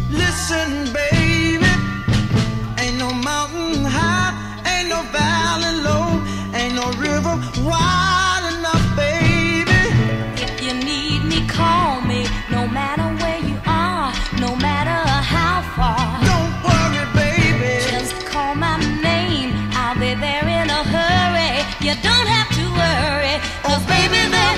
Listen, baby, ain't no mountain high, ain't no valley low, ain't no river wide enough, baby. If you need me, call me, no matter where you are, no matter how far. Don't worry, baby, Just call my name, I'll be there in a hurry. You don't have to worry, 'cause baby, there